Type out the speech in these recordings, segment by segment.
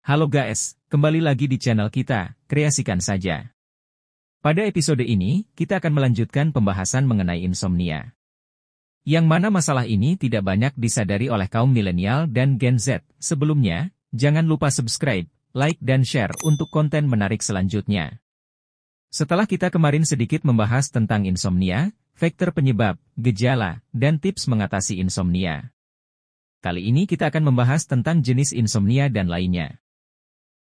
Halo guys, kembali lagi di channel kita, Kreasikan Saja. Pada episode ini, kita akan melanjutkan pembahasan mengenai insomnia. Yang mana masalah ini tidak banyak disadari oleh kaum milenial dan Gen Z. Sebelumnya, jangan lupa subscribe, like dan share untuk konten menarik selanjutnya. Setelah kita kemarin sedikit membahas tentang insomnia, faktor penyebab, gejala, dan tips mengatasi insomnia. Kali ini kita akan membahas tentang jenis insomnia dan lainnya.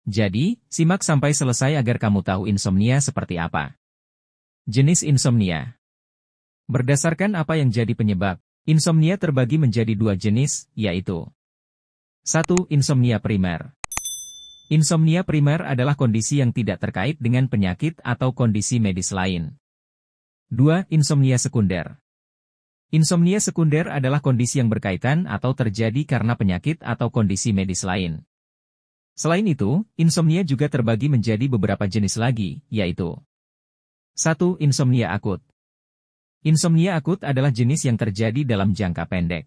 Jadi, simak sampai selesai agar kamu tahu insomnia seperti apa. Jenis insomnia. Berdasarkan apa yang jadi penyebab, insomnia terbagi menjadi dua jenis, yaitu 1. Insomnia primer. Insomnia primer adalah kondisi yang tidak terkait dengan penyakit atau kondisi medis lain. 2. Insomnia sekunder. Insomnia sekunder adalah kondisi yang berkaitan atau terjadi karena penyakit atau kondisi medis lain. Selain itu, insomnia juga terbagi menjadi beberapa jenis lagi, yaitu 1. Insomnia akut. Insomnia akut adalah jenis yang terjadi dalam jangka pendek.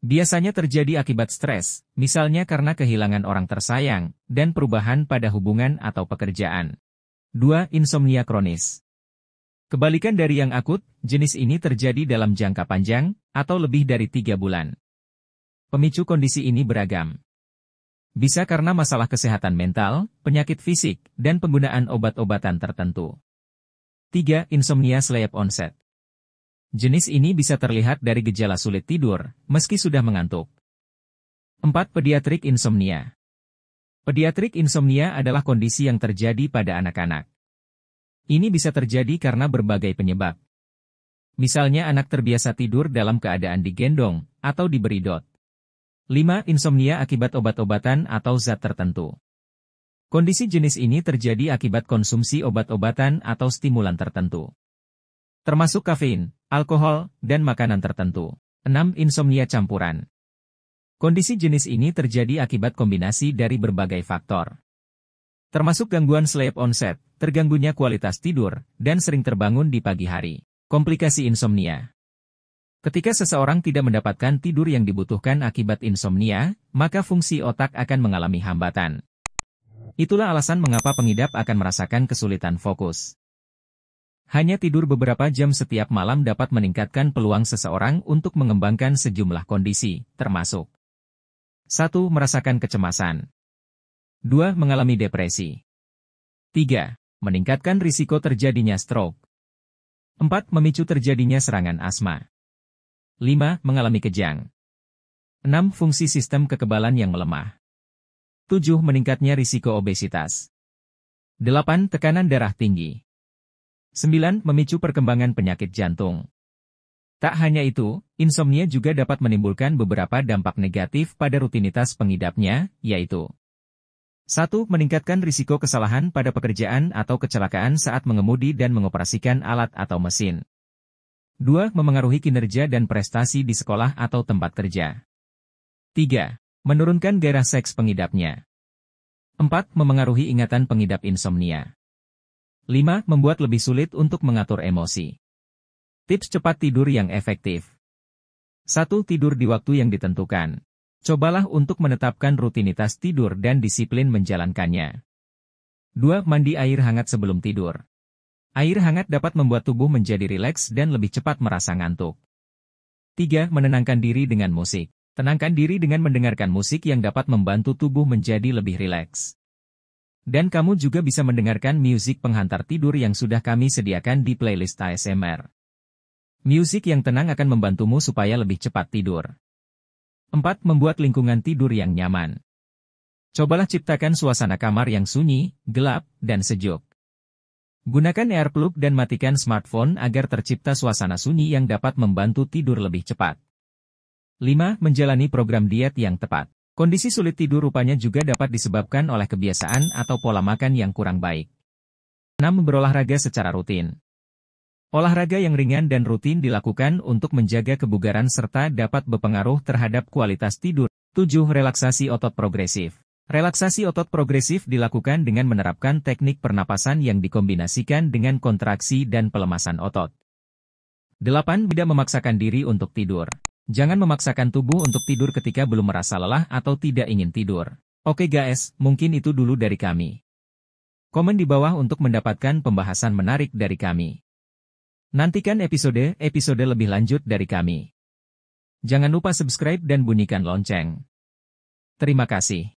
Biasanya terjadi akibat stres, misalnya karena kehilangan orang tersayang, dan perubahan pada hubungan atau pekerjaan. 2. Insomnia kronis. Kebalikan dari yang akut, jenis ini terjadi dalam jangka panjang, atau lebih dari 3 bulan. Pemicu kondisi ini beragam. Bisa karena masalah kesehatan mental, penyakit fisik, dan penggunaan obat-obatan tertentu. 3. Insomnia sleep onset. Jenis ini bisa terlihat dari gejala sulit tidur, meski sudah mengantuk. 4. Pediatrik insomnia. Pediatrik insomnia adalah kondisi yang terjadi pada anak-anak. Ini bisa terjadi karena berbagai penyebab. Misalnya anak terbiasa tidur dalam keadaan digendong, atau diberi dot. 5. Insomnia akibat obat-obatan atau zat tertentu. Kondisi jenis ini terjadi akibat konsumsi obat-obatan atau stimulan tertentu, termasuk kafein, alkohol, dan makanan tertentu. 6. Insomnia campuran. Kondisi jenis ini terjadi akibat kombinasi dari berbagai faktor, termasuk gangguan sleep onset, terganggunya kualitas tidur, dan sering terbangun di pagi hari. Komplikasi insomnia. Ketika seseorang tidak mendapatkan tidur yang dibutuhkan akibat insomnia, maka fungsi otak akan mengalami hambatan. Itulah alasan mengapa pengidap akan merasakan kesulitan fokus. Hanya tidur beberapa jam setiap malam dapat meningkatkan peluang seseorang untuk mengembangkan sejumlah kondisi, termasuk 1. Merasakan kecemasan. 2. Mengalami depresi. 3. Meningkatkan risiko terjadinya stroke. 4. Memicu terjadinya serangan asma. 5. Mengalami kejang. 6. Fungsi sistem kekebalan yang melemah. 7. Meningkatnya risiko obesitas. 8. Tekanan darah tinggi. 9. Memicu perkembangan penyakit jantung. Tak hanya itu, insomnia juga dapat menimbulkan beberapa dampak negatif pada rutinitas pengidapnya, yaitu 1. Meningkatkan risiko kesalahan pada pekerjaan atau kecelakaan saat mengemudi dan mengoperasikan alat atau mesin. 2. Memengaruhi kinerja dan prestasi di sekolah atau tempat kerja. 3. Menurunkan gairah seks pengidapnya. 4. Memengaruhi ingatan pengidap insomnia. 5. Membuat lebih sulit untuk mengatur emosi. Tips cepat tidur yang efektif. 1. Tidur di waktu yang ditentukan. Cobalah untuk menetapkan rutinitas tidur dan disiplin menjalankannya. 2. Mandi air hangat sebelum tidur. Air hangat dapat membuat tubuh menjadi rileks dan lebih cepat merasa ngantuk. 3. Menenangkan diri dengan musik. Tenangkan diri dengan mendengarkan musik yang dapat membantu tubuh menjadi lebih rileks. Dan kamu juga bisa mendengarkan musik penghantar tidur yang sudah kami sediakan di playlist ASMR. Musik yang tenang akan membantumu supaya lebih cepat tidur. 4. Membuat lingkungan tidur yang nyaman. Cobalah ciptakan suasana kamar yang sunyi, gelap, dan sejuk. Gunakan earplug dan matikan smartphone agar tercipta suasana sunyi yang dapat membantu tidur lebih cepat. 5. Menjalani program diet yang tepat. Kondisi sulit tidur rupanya juga dapat disebabkan oleh kebiasaan atau pola makan yang kurang baik. 6. Berolahraga secara rutin. Olahraga yang ringan dan rutin dilakukan untuk menjaga kebugaran serta dapat berpengaruh terhadap kualitas tidur. 7. Relaksasi otot progresif. Relaksasi otot progresif dilakukan dengan menerapkan teknik pernapasan yang dikombinasikan dengan kontraksi dan pelemasan otot. 8. Tidak memaksakan diri untuk tidur. Jangan memaksakan tubuh untuk tidur ketika belum merasa lelah atau tidak ingin tidur. Oke guys, mungkin itu dulu dari kami. Komen di bawah untuk mendapatkan pembahasan menarik dari kami. Nantikan episode lebih lanjut dari kami. Jangan lupa subscribe dan bunyikan lonceng. Terima kasih.